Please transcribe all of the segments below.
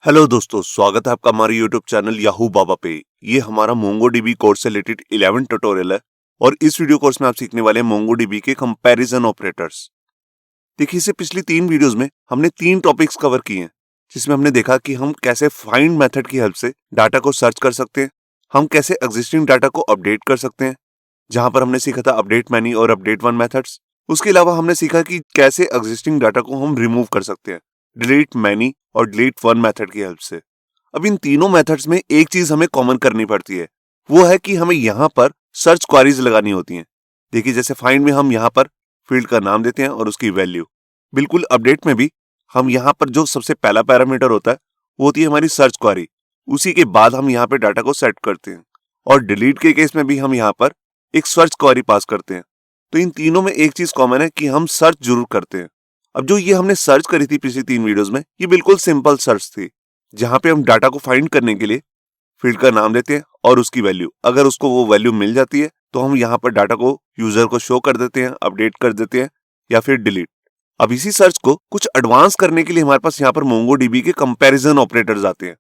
Hello दोस्तों, स्वागत है आपका हमारे यूट्यूब चैनल याहू बाबा पे। ये हमारा मोंगोडीबी कोर्स से रिलेटेड 11 ट्यूटोरियल है और इस वीडियो कोर्स में आप सीखने वाले हैं मोंगोडीबी के कंपैरिजन ऑपरेटर्स। देखिए, इससे पिछली 3 वीडियोस में हमने 3 टॉपिक्स कवर किए हैं, जिसमें हमने देखा कि हम कैसे फाइंड मेथड की हेल्प से डाटा को सर्च कर सकते हैं, हम कैसे एग्जिस्टिंग डाटा को अपडेट कर सकते हैं, जहां पर हमने सीखा था अपडेट मैनी और अपडेट वन मेथड्स। उसके अलावा हमने सीखा कि कैसे एग्जिस्टिंग डाटा को हम रिमूव कर सकते हैं डिलीट मैनी और डिलीट वन मेथड की हेल्प से। अब इन तीनों मेथड्स में एक चीज हमें कॉमन करनी पड़ती है, वो है कि हमें यहाँ पर सर्च क्वेरीज लगानी होती हैं। देखिए, जैसे फाइंड में हम यहाँ पर फील्ड का नाम देते हैं और उसकी वैल्यू। बिल्कुल अपडेट में भी हम यहाँ पर जो सबसे पहला पैरामीटर होता है वो होती है हमारी सर्च क्वेरी। उसी के बाद हम यहाँ पे डाटा को सेट करते हैं और डिलीट के केस में भी हम यहाँ पर एक सर्च क्वेरी पास करते हैं। तो इन तीनों में एक चीज कॉमन है कि हम सर्च जरूर करते हैं। अब जो ये हमने सर्च करी थी पिछली 3 वीडियोस में, ये बिल्कुल सिंपल सर्च थी, जहां पे हम डाटा को फाइंड करने के लिए फील्ड का नाम देते हैं और उसकी वैल्यू। अगर उसको वो वैल्यू मिल जाती है तो हम यहाँ पर डाटा को यूजर को शो कर देते हैं, अपडेट कर देते हैं या फिर डिलीट। अब इसी सर्च को कुछ एडवांस करने के लिए हमारे पास यहाँ पर मोंगोडीबी के कंपैरिजन ऑपरेटर्स आते हैं।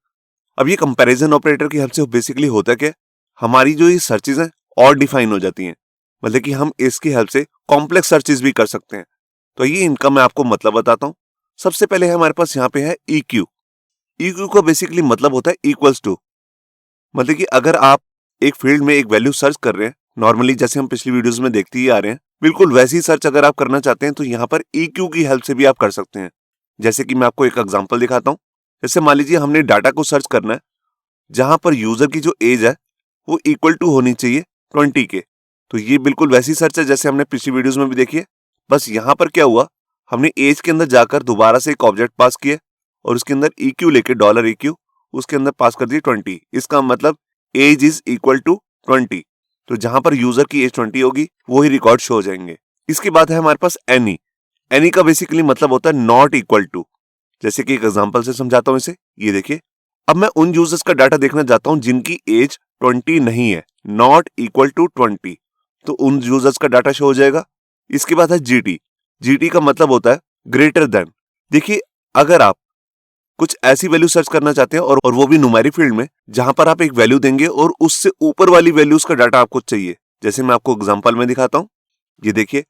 अब ये कंपैरिजन ऑपरेटर की हेल्प से बेसिकली होता क्या है, हमारी जो ये सर्चेज हैं और डिफाइन हो जाती हैं। मतलब कि हम इसकी हेल्प से कॉम्प्लेक्स सर्चेज भी कर सकते हैं। तो ये इनका मैं आपको मतलब बताता हूँ। सबसे पहले हमारे पास यहाँ पे है EQ। EQ का बेसिकली मतलब होता है इक्वल्स टू। मतलब कि अगर आप एक फील्ड में एक वैल्यू सर्च कर रहे हैं, नॉर्मली जैसे हम पिछली वीडियोस में देखते ही आ रहे हैं, बिल्कुल वैसी सर्च अगर आप करना चाहते हैं तो यहाँ पर EQ की हेल्प से भी आप कर सकते हैं। जैसे कि मैं आपको एक एग्जांपल दिखाता हूँ। जैसे मान लीजिए हमने डाटा को सर्च करना है जहां पर यूजर की जो एज है वो इक्वल टू होनी चाहिए 20 के। तो ये बिल्कुल वैसी सर्च है जैसे हमने पिछली वीडियोस में भी देखी है। बस यहाँ पर क्या हुआ, हमने एज के अंदर जाकर दोबारा से एक ऑब्जेक्ट पास किया और उसके अंदर EQ लेके $EQ उसके अंदर पास कर दिए 20। इसका मतलब एज इज इक्वल टू 20। तो जहां पर यूजर की एज 20 होगी वो ही रिकॉर्ड शो हो जाएंगे। इसके बाद है हमारे पास एनी। एनी का बेसिकली मतलब होता है नॉट इक्वल टू। जैसे कि एक एग्जांपल से समझाता हूं इसे। ये देखिए, अब मैं उन यूजर्स का डाटा देखना चाहता हूं जिनकी एज 20 नहीं है, नॉट इक्वल टू 20। तो उन यूजर्स का डाटा शो हो जाएगा। इसके बाद है GT। GT का मतलब होता है ग्रेटर देन। देखिए, अगर आप कुछ ऐसी वैल्यू सर्च करना चाहते हैं और वो भी न्यूमेरिक फील्ड में, जहां पर आप एक वैल्यू देंगे और उससे ऊपर वाली वैल्यूज का डाटा आपको चाहिए, जैसे मैं आपको एग्जांपल में दिखाता हूं। ये देखिए,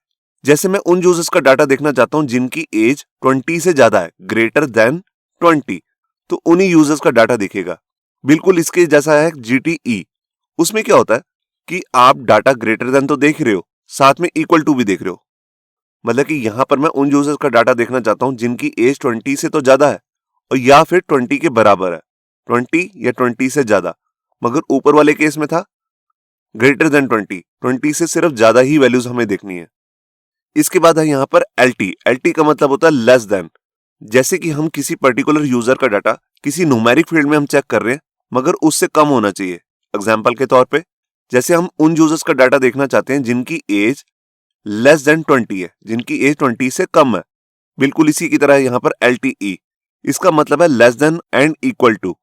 जैसे मैं उन यूजर्स का डाटा देखना चाहता हूं जिनकी एज 20 से ज्यादा है, ग्रेटर देन 20, तो उन्हीं यूजर्स का डाटा दिखेगा। बिल्कुल इसके जैसा है GTE। उसमें क्या होता है कि आप डाटा ग्रेटर देन तो देख रहे हो, साथ में इक्वल टू भी देख रहे हो। मतलब कि यहां पर मैं उन यूजर्स का डाटा देखना चाहता हूं जिनकी एज 20 से तो ज्यादा है और या फिर 20 के बराबर है, 20 या 20 से ज्यादा। मगर ऊपर वाले केस में था ग्रेटर देन 20 से सिर्फ ज्यादा ही वैल्यूज हमें देखनी है। इसके बाद है यहाँ पर LT। LT का मतलब होता है लेस देन। जैसे कि हम किसी पर्टिकुलर यूजर का डाटा किसी न्यूमेरिक फील्ड में हम चेक कर रहे हैं, मगर उससे कम होना चाहिए। एग्जाम्पल के तौर पे, जैसे हम उन यूजर्स का डाटा देखना चाहते हैं जिनकी एज लेस देन 20 है, जिनकी एज 20 से कम है। बिल्कुल इसी की तरह यहाँ पर LTE। इसका मतलब है less than and equal to.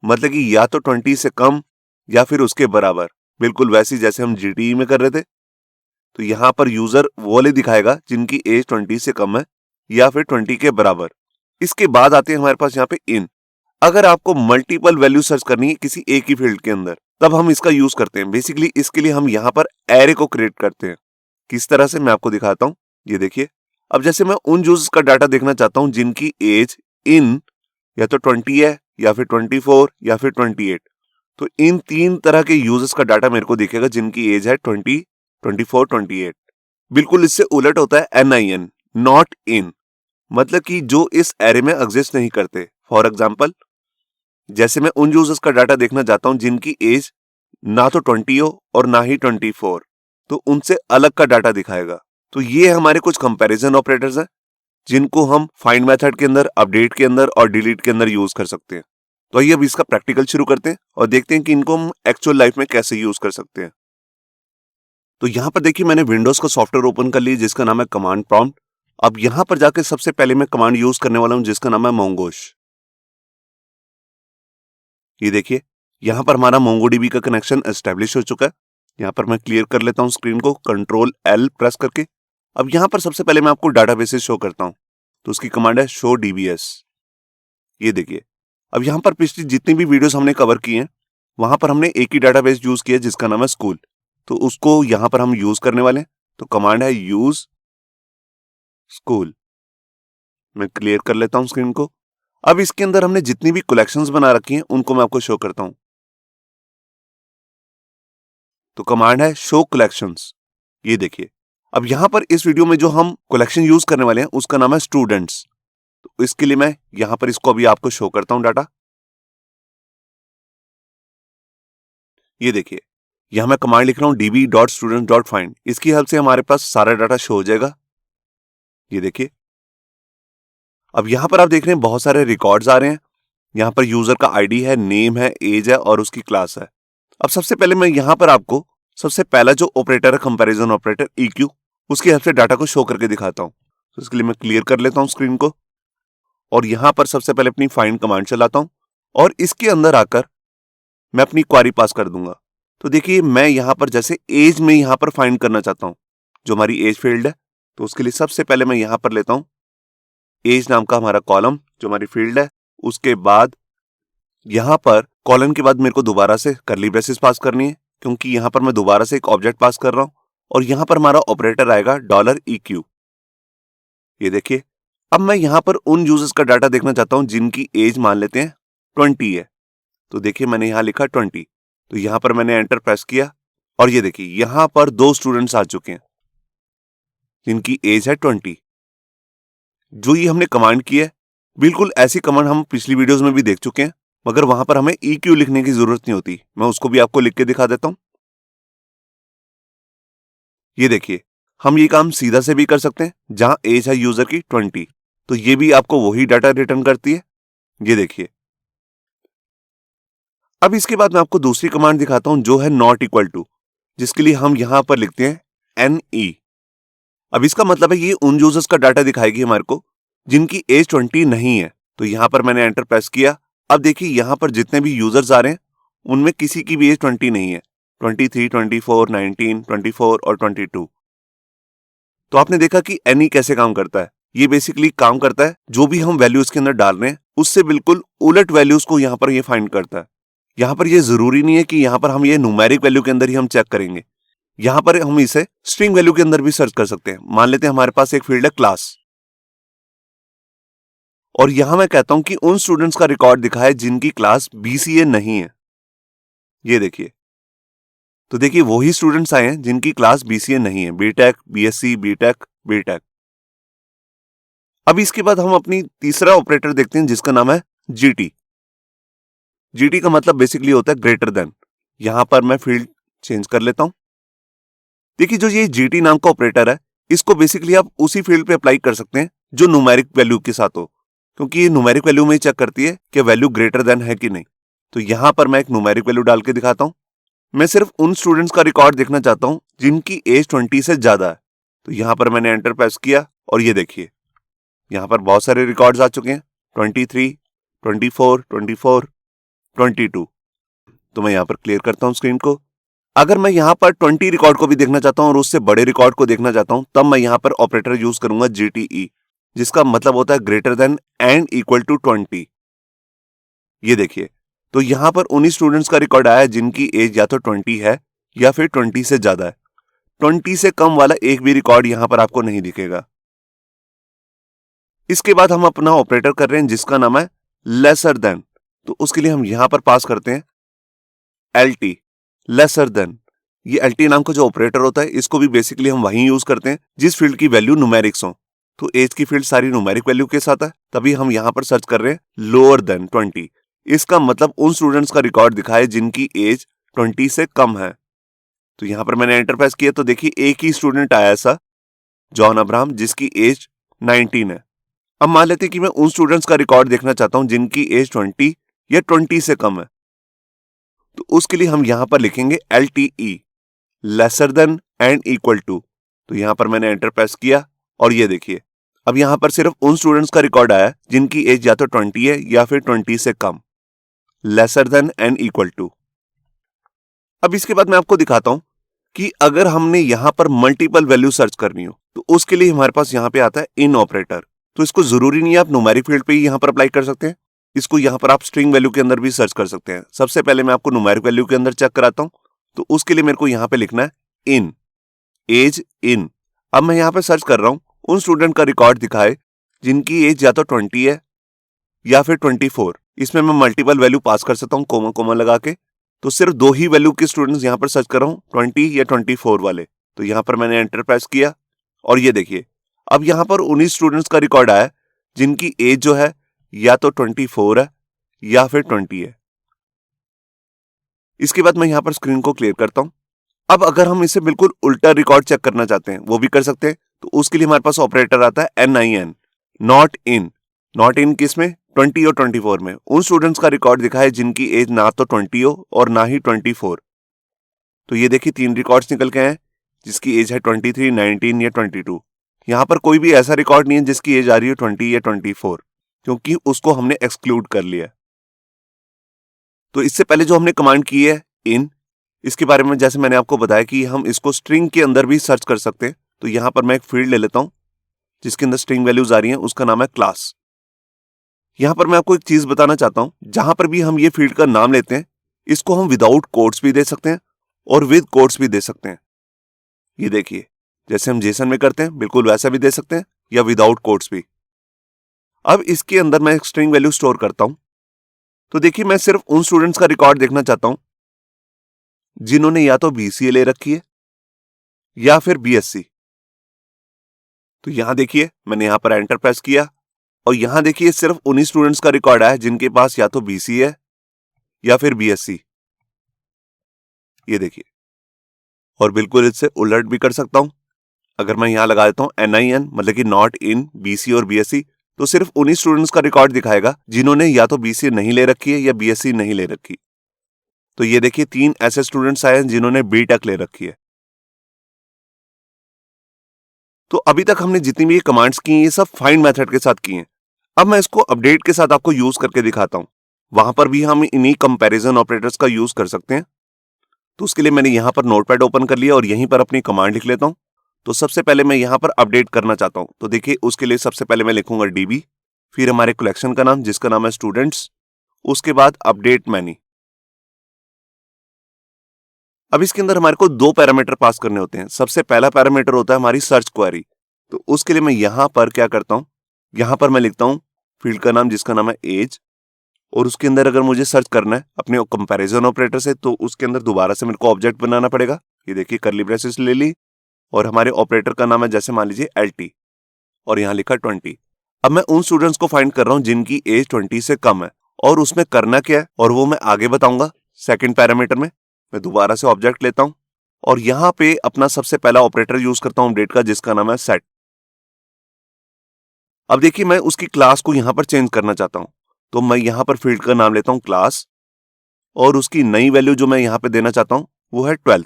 मतलब कि या तो 20 से कम या फिर उसके बराबर। बिल्कुल वैसी जैसे हम GTE में कर रहे थे। तो यहाँ पर यूजर वो वाले दिखाएगा जिनकी एज 20 से कम है या फिर 20 के बराबर। इसके बाद आते हैं हमारे पास यहाँ पे इन। अगर आपको मल्टीपल वैल्यू सर्च करनी है किसी एक ही फील्ड के अंदर, तब हम इसका यूज करते हैं। बेसिकली इसके लिए हम यहाँ पर एरे को क्रिएट करते हैं। किस तरह से, मैं आपको दिखाता हूँ। ये देखिए, अब जैसे मैं उन यूजर्स का डाटा देखना चाहता हूँ जिनकी एज इन या तो 20 है या फिर 24 या फिर 28। तो इन 3 तरह के यूजर्स का डाटा मेरे को दिखेगा जिनकी एज है 20, 24, 28। बिल्कुल इससे उलट होता है NIN, नॉट इन। मतलब कि जो इस एरे में एग्जिस्ट नहीं करते। फॉर एग्जाम्पल, जैसे मैं उन यूजर्स का डाटा देखना चाहता हूं जिनकी एज ना तो 20 हो और ना ही 24, तो उनसे अलग का डाटा दिखाएगा। तो ये हमारे कुछ कंपैरिजन ऑपरेटर्स हैं जिनको हम फाइंड मेथड के अंदर, अपडेट के अंदर और डिलीट के अंदर यूज कर सकते हैं। तो आइए अब इसका प्रैक्टिकल शुरू करते हैं और देखते हैं कि इनको हम एक्चुअल लाइफ में कैसे यूज कर सकते हैं। तो यहां पर देखिए, मैंने विंडोज का सॉफ्टवेयर ओपन कर लिया जिसका नाम है कमांड प्रॉम्प्ट। अब यहां पर जाकर सबसे पहले मैं कमांड यूज करने वाला हूं जिसका नाम है मोंगोश। ये देखिए, यहां पर हमारा मोंगोडीबी का कनेक्शन एस्टेब्लिश हो चुका है। यहां पर मैं क्लियर कर लेता हूं स्क्रीन को कंट्रोल L प्रेस करके। अब यहां पर सबसे पहले मैं आपको डाटाबेसेस शो करता हूं। तो उसकी कमांड है शो DBS। ये देखिए, अब यहाँ पर पिछली जितनी भी वीडियोस हमने कवर की हैं वहां पर हमने एक ही डाटाबेस यूज किया जिसका नाम है स्कूल, तो उसको यहाँ पर हम यूज करने वाले हैं। तो कमांड है यूज स्कूल। मैं क्लियर कर लेता हूं स्क्रीन को। अब इसके अंदर हमने जितनी भी कलेक्शंस बना रखी हैं उनको मैं आपको शो करता हूं। तो कमांड है शो कलेक्शंस। ये देखिए, अब यहां पर इस वीडियो में जो हम कलेक्शन यूज करने वाले हैं उसका नाम है स्टूडेंट्स। तो इसके लिए मैं यहां पर इसको अभी आपको शो करता हूं डाटा। ये देखिए, यहां मैं कमांड लिख रहा हूं db.students.find। इसकी हेल्प से हमारे पास सारा डाटा शो हो जाएगा। ये देखिए, अब यहां पर आप देख रहे हैं बहुत सारे रिकॉर्ड्स आ रहे हैं। यहां पर यूजर का आईडी है, नेम है, एज है और उसकी क्लास है। अब सबसे पहले मैं यहां पर आपको सबसे पहला जो ऑपरेटर है कंपैरिजन ऑपरेटर EQ, उसकी हेल्प से डाटा को शो करके दिखाता हूं। तो इसके लिए मैं क्लियर कर लेता हूं स्क्रीन को और यहां पर सबसे पहले अपनी फाइंड कमांड चलाता हूं और इसके अंदर आकर मैं अपनी क्वेरी पास कर दूंगा। तो देखिए, मैं यहां पर जैसे एज में यहां पर फाइंड करना चाहता हूं, जो हमारी एज फील्ड है। तो उसके लिए सबसे पहले मैं यहां पर लेता हूं एज नाम का हमारा कॉलम जो हमारी फील्ड है। उसके बाद यहां पर कॉलम के बाद मेरे को दोबारा से कर्ली ब्रेसेस पास करनी है, क्योंकि यहां पर मैं दोबारा से एक ऑब्जेक्ट पास कर रहा हूं और यहां पर हमारा ऑपरेटर आएगा $EQ। ये देखिए, अब मैं यहां पर उन यूजर्स का डाटा देखना चाहता हूं जिनकी एज मान लेते हैं 20 है। तो देखिए, मैंने यहां लिखा 20। तो यहां पर मैंने एंटर प्रेस किया और ये देखिए, यहां पर 2 स्टूडेंट्स आ चुके हैं जिनकी एज है 20। जो ये हमने कमांड की है, बिल्कुल ऐसी कमांड हम पिछली वीडियोस में भी देख चुके हैं, मगर वहां पर हमें EQ लिखने की जरूरत नहीं होती। मैं उसको भी आपको लिख के दिखा देता हूं। ये देखिए, हम ये काम सीधा से भी कर सकते हैं जहां एज है यूजर की 20, तो ये भी आपको वही डाटा रिटर्न करती है। ये देखिए, अब इसके बाद मैं आपको दूसरी कमांड दिखाता हूं जो है नॉट इक्वल टू, जिसके लिए हम यहां पर लिखते हैं NE। अब इसका मतलब है ये उन यूजर्स का डाटा दिखाएगी हमारे को जिनकी एज 20 नहीं है। तो यहां पर मैंने एंटर प्रेस किया। अब देखिए, यहां पर जितने भी यूजर्स आ रहे हैं उनमें किसी की भी एज 20 नहीं है। 23, 24, 19, 24 और 22। तो आपने देखा कि NE कैसे काम करता है। ये बेसिकली काम करता है जो भी हम वैल्यूज के अंदर डाल रहे हैं उससे बिल्कुल उलट वैल्यूज को यहां पर ये फाइंड करता है। यहां पर ये जरूरी नहीं है कि यहां पर हम ये न्यूमेरिक वैल्यू के अंदर ही हम चेक करेंगे। यहां पर हम इसे स्ट्रिंग वैल्यू के अंदर भी सर्च कर सकते हैं। मान लेते हैं हमारे पास एक फील्ड है क्लास और यहां मैं कहता हूं कि उन स्टूडेंट्स का रिकॉर्ड दिखाए जिनकी क्लास BCA नहीं है। ये देखिए, तो देखिए वही स्टूडेंट्स आए हैं जिनकी क्लास BCA नहीं है, BTech, BSc, BTech। अब इसके बाद हम अपनी तीसरा ऑपरेटर देखते हैं जिसका नाम है GT। GT का मतलब बेसिकली होता है ग्रेटर देन। यहां पर मैं फील्ड चेंज कर लेता हूं। देखिए, जो ये GT नाम का ऑपरेटर है, इसको बेसिकली आप उसी फील्ड पे अप्लाई कर सकते हैं जो न्यूमेरिक वैल्यू के साथ हो, क्योंकि ये न्यूमेरिक वैल्यू में ही चेक करती है कि वैल्यू ग्रेटर देन है कि नहीं। तो यहां पर मैं एक न्यूमेरिक वैल्यू डाल के दिखाता हूं। मैं सिर्फ उन स्टूडेंट्स का रिकॉर्ड देखना चाहता हूं जिनकी एज 20 से ज्यादा है। तो यहां पर मैंने एंटर प्रेस किया और ये देखिए, यहां पर बहुत सारे रिकॉर्ड्स आ चुके हैं, 23, 24, 24, 22। तो मैं यहां पर क्लियर करता हूं स्क्रीन को। अगर मैं यहां पर 20 रिकॉर्ड को भी देखना चाहता हूं और उससे बड़े रिकॉर्ड को देखना चाहता हूं, तब मैं यहां पर ऑपरेटर यूज करूंगा GTE, जिसका मतलब होता है greater than and equal to 20। ये देखिए, तो यहां पर उन्हीं स्टूडेंट्स का रिकॉर्ड आया है जिनकी एज या तो 20 है या फिर 20 से ज्यादा है। 20 से कम वाला एक भी रिकॉर्ड यहां पर आपको नहीं दिखेगा। इसके बाद हम अपना ऑपरेटर कर रहे हैं जिसका नाम है लेसर देन। तो उसके लिए हम यहां पर पास करते हैं LT, लेसर देन। ये LT नाम का जो ऑपरेटर होता है, इसको भी बेसिकली हम वहीं यूज करते हैं जिस फील्ड की वैल्यू न्यूमेरिक्स हो। तो एज की फील्ड सारी न्यूमेरिक वैल्यू के साथ है, तभी हम यहां पर सर्च कर रहे हैं लोअर देन 20। इसका मतलब उन स्टूडेंट्स का रिकॉर्ड दिखाए जिनकी एज 20 से कम है। तो यहां पर मैंने एंटर प्रेस किया तो देखिए एक ही स्टूडेंट आया ऐसा, जॉन अब्राहम, जिसकी एज 19 है। अब मान लेते हैं कि मैं उन स्टूडेंट्स का रिकॉर्ड देखना चाहता हूं जिनकी एज 20 या 20 से कम है। तो उसके लिए हम यहां पर लिखेंगे LTE, lesser than and equal to. तो यहां पर मैंने एंटर प्रेस किया और ये देखिए, अब यहां पर सिर्फ उन स्टूडेंट्स का रिकॉर्ड आया जिनकी एज या तो 20 है या फिर 20 से कम, lesser than and equal to. अब इसके बाद मैं आपको दिखाता हूं कि अगर हमने यहां पर मल्टीपल वैल्यू सर्च करनी हो तो उसके लिए हमारे पास यहां पे आता है इन ऑपरेटर। तो इसको जरूरी नहीं है आप न्यूमेरिक फील्ड पे ही यहां पर अप्लाई कर सकते हैं, इसको यहाँ पर आप स्ट्रिंग वैल्यू के अंदर भी सर्च कर सकते हैं। सबसे पहले मैं आपको न्यूमेरिक वैल्यू के अंदर चेक कराता हूँ। तो उसके लिए मेरे को यहाँ पे लिखना है इन एज इन। अब मैं यहाँ पे सर्च कर रहा हूँ उन स्टूडेंट का रिकॉर्ड दिखाए जिनकी एज या तो 20 है या फिर 24। इसमें मैं मल्टीपल वैल्यू पास कर सकता हूँ कोमा कोमा लगा के। तो सिर्फ 2 ही वैल्यू के स्टूडेंट्स यहाँ पर सर्च कर रहा हूँ, 20 या 24 वाले। तो यहाँ पर मैंने एंटर प्रेस किया और ये देखिए अब यहाँ पर 19 स्टूडेंट्स का रिकॉर्ड आया जिनकी एज जो है या तो 24 है या फिर 20 है। इसके बाद मैं यहाँ पर स्क्रीन को क्लियर करता हूँ। अब अगर हम इसे बिल्कुल उल्टा रिकॉर्ड चेक करना चाहते हैं वो भी कर सकते हैं। तो उसके लिए हमारे पास ऑपरेटर आता है NIN, not in. Not in किस में? 20 और 24 में। उन स्टूडेंट्स का रिकॉर्ड दिखाए जिनकी एज ना तो 20 हो और ना ही 24। तो ये देखिए 3 रिकॉर्ड्स निकल के आए जिसकी एज है 23, 19 या 22। यहाँ पर कोई भी ऐसा रिकॉर्ड नहीं है जिसकी एज आ रही है 20 या 24, क्योंकि उसको हमने एक्सक्लूड कर लिया। तो इससे पहले जो हमने कमांड की है इन, इसके बारे में जैसे मैंने आपको बताया कि हम इसको स्ट्रिंग के अंदर भी सर्च कर सकते हैं। तो यहां पर मैं एक फील्ड ले लेता हूं जिसके अंदर स्ट्रिंग वैल्यूज आ रही हैं, उसका नाम है क्लास। यहां पर मैं आपको एक चीज बताना चाहता हूं, जहां पर भी हम ये फील्ड का नाम लेते हैं इसको हम विदाउट कोट्स भी दे सकते हैं और विद कोट्स भी दे सकते हैं। ये देखिए जैसे हम जेसन में करते हैं बिल्कुल वैसा भी दे सकते हैं या विदाउट कोट्स भी। अब इसके अंदर मैं एक स्ट्रिंग वैल्यू स्टोर करता हूं। तो देखिए मैं सिर्फ उन स्टूडेंट्स का रिकॉर्ड देखना चाहता हूं जिन्होंने या तो BCA ले रखी है या फिर BSc। तो यहां देखिए मैंने यहां पर एंटर प्रेस किया और यहां देखिए सिर्फ उन्हीं स्टूडेंट्स का रिकॉर्ड आया जिनके पास या तो BCA है या फिर BSc। ये देखिए, और बिल्कुल इससे उलट भी कर सकता हूं। अगर मैं यहां लगा देता हूं NIN, मतलब कि नॉट इन BC और BSc, तो सिर्फ उन्हीं स्टूडेंट्स का रिकॉर्ड दिखाएगा जिन्होंने या तो BCA नहीं ले रखी है या BSc नहीं ले रखी। तो ये देखिए 3 ऐसे स्टूडेंट्स आए हैं जिन्होंने BTech ले रखी है। तो अभी तक हमने जितनी भी कमांड्स की ये सब फाइंड मेथड के साथ की हैं। अब मैं इसको अपडेट के साथ आपको यूज करके दिखाता हूं। वहां पर भी हम इन्हीं कंपैरिजन ऑपरेटर्स का यूज कर सकते हैं। तो उसके लिए मैंने यहां पर नोटपैड ओपन कर लिया और यहीं पर अपनी कमांड लिख लेता हूं। तो सबसे पहले मैं यहां पर अपडेट करना चाहता हूं। तो देखिए उसके लिए सबसे पहले मैं लिखूंगा DB, फिर हमारे कलेक्शन का नाम जिसका नाम है स्टूडेंट्स, उसके बाद अपडेट मैनी। अब इसके अंदर हमारे को 2 पैरामीटर पास करने होते हैं। सबसे पहला पैरामीटर होता है हमारी सर्च क्वेरी। तो उसके लिए मैं यहां पर क्या करता हूं, यहां पर मैं लिखता हूं फील्ड का नाम जिसका नाम है एज, और उसके अंदर अगर मुझे सर्च करना है अपने कंपैरिजन ऑपरेटर से तो उसके अंदर दोबारा से मेरे को ऑब्जेक्ट बनाना पड़ेगा। ये देखिए करली ब्रेसेस ले ली और हमारे ऑपरेटर का नाम है जैसे मान लीजिए LT और यहां लिखा 20। अब मैं उन स्टूडेंट्स को फाइंड कर रहा हूं जिनकी एज 20 से कम है, और उसमें करना क्या है और वो मैं आगे बताऊंगा सेकंड पैरामीटर में। मैं दोबारा से ऑब्जेक्ट लेता हूं और यहां पे अपना सबसे पहला ऑपरेटर यूज करता हूं अपडेट का जिसका नाम है सेट। अब देखिए मैं उसकी क्लास को यहां पर चेंज करना चाहता हूं। तो मैं यहां पर फील्ड का नाम लेता हूं क्लास और उसकी नई वैल्यू जो मैं यहां पे देना चाहता हूं वो है 12।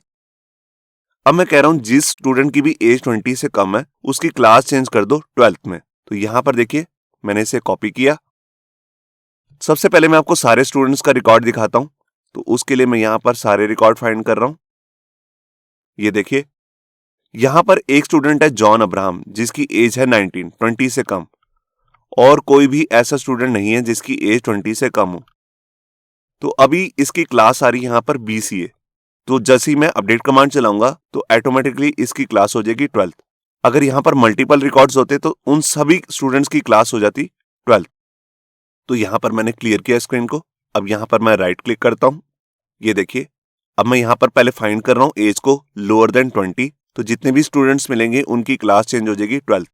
अब मैं कह रहा हूं जिस स्टूडेंट की भी एज 20 से कम है उसकी क्लास चेंज कर दो 12th में। तो यहां पर देखिए मैंने इसे कॉपी किया। सबसे पहले मैं आपको सारे स्टूडेंट्स का रिकॉर्ड दिखाता हूं। तो उसके लिए मैं यहां पर सारे रिकॉर्ड फाइंड कर रहा हूं। ये देखिए यहां पर एक स्टूडेंट है जॉन अब्राहम जिसकी एज है 19, 20 से कम, और कोई भी ऐसा स्टूडेंट नहीं है जिसकी एज 20 से कम हो। तो अभी इसकी क्लास आ रही है यहां पर BCA। तो जैसे ही मैं अपडेट कमांड चलाऊंगा तो ऑटोमेटिकली इसकी क्लास हो जाएगी 12th। अगर यहां पर मल्टीपल रिकॉर्ड्स होते तो उन सभी स्टूडेंट्स की क्लास हो जाती 12th। तो यहां पर मैंने क्लियर किया स्क्रीन को। अब यहां पर मैं राइट क्लिक करता हूं। ये देखिए अब मैं यहां पर पहले फाइंड कर रहा हूं एज को लोअर देन 20। तो जितने भी स्टूडेंट्स मिलेंगे उनकी क्लास चेंज हो जाएगी 12th।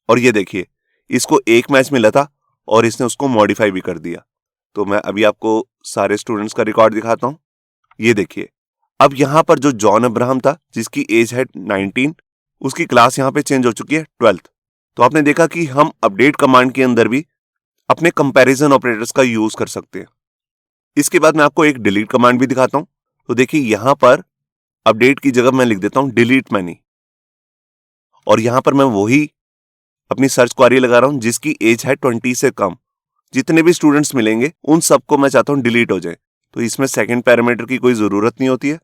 और ये देखिए इसको एक मैच मिला था और इसने उसको मॉडिफाई भी कर दिया। तो मैं अभी आपको सारे स्टूडेंट्स का रिकॉर्ड दिखाता हूं। ये देखिए अब यहां पर जो जॉन अब्राहम था जिसकी एज है 19, उसकी क्लास यहां पे चेंज हो चुकी है 12th। तो आपने देखा कि हम अपडेट कमांड के अंदर भी अपने कंपैरिजन ऑपरेटर्स का यूज कर सकते हैं। इसके बाद मैं आपको एक डिलीट कमांड भी दिखाता हूं। तो देखिए यहां पर अपडेट की जगह मैं लिख देता हूं डिलीट मैनी, और यहां पर मैं वही अपनी सर्च क्वेरी लगा रहा हूं जिसकी एज है 20 से कम। जितने भी स्टूडेंट्स मिलेंगे उन सबको मैं चाहता हूं डिलीट हो जाए। तो इसमें सेकंड पैरामीटर की कोई जरूरत नहीं होती है।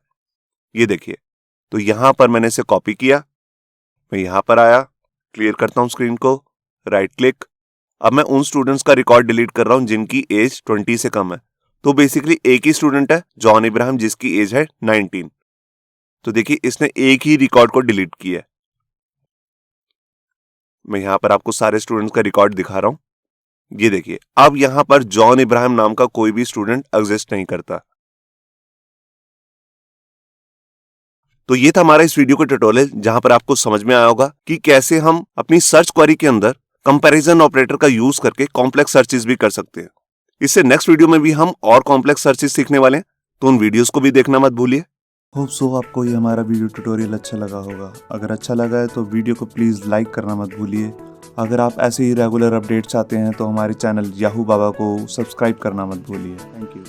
ये देखिए तो यहां पर मैंने इसे कॉपी किया, मैं यहां पर आया, क्लियर करता हूं स्क्रीन को, राइट क्लिक अब मैं उन स्टूडेंट्स का रिकॉर्ड डिलीट कर रहा हूं जिनकी एज 20 से कम है। तो बेसिकली एक ही स्टूडेंट है, जॉन इब्राहिम, जिसकी एज है 19। तो देखिए इसने एक ही रिकॉर्ड को डिलीट किया है। मैं यहां पर आपको सारे स्टूडेंट्स का रिकॉर्ड दिखा रहा हूं। ये देखिए, अब यहां पर जॉन इब्राहिम नाम का कोई भी स्टूडेंट एग्जिस्ट नहीं करता। तो ये था हमारा इस वीडियो का ट्यूटोरियल, जहां पर आपको समझ में आया होगा कि कैसे हम अपनी सर्च क्वेरी के अंदर कंपैरिजन ऑपरेटर का यूज करके कॉम्प्लेक्स सर्चेस भी कर सकते हैं। इससे नेक्स्ट वीडियो में भी हम और कॉम्प्लेक्स सर्चेस सीखने वाले हैं, तो उन वीडियोस को भी देखना मत भूलिए। होप सो आपको ये हमारा वीडियो ट्यूटोरियल अच्छा लगा होगा। अगर अच्छा लगा है तो वीडियो को प्लीज़ लाइक करना मत भूलिए। अगर आप ऐसे ही रेगुलर अपडेट्स चाहते हैं तो हमारे चैनल याहू बाबा को सब्सक्राइब करना मत भूलिए। Thank you.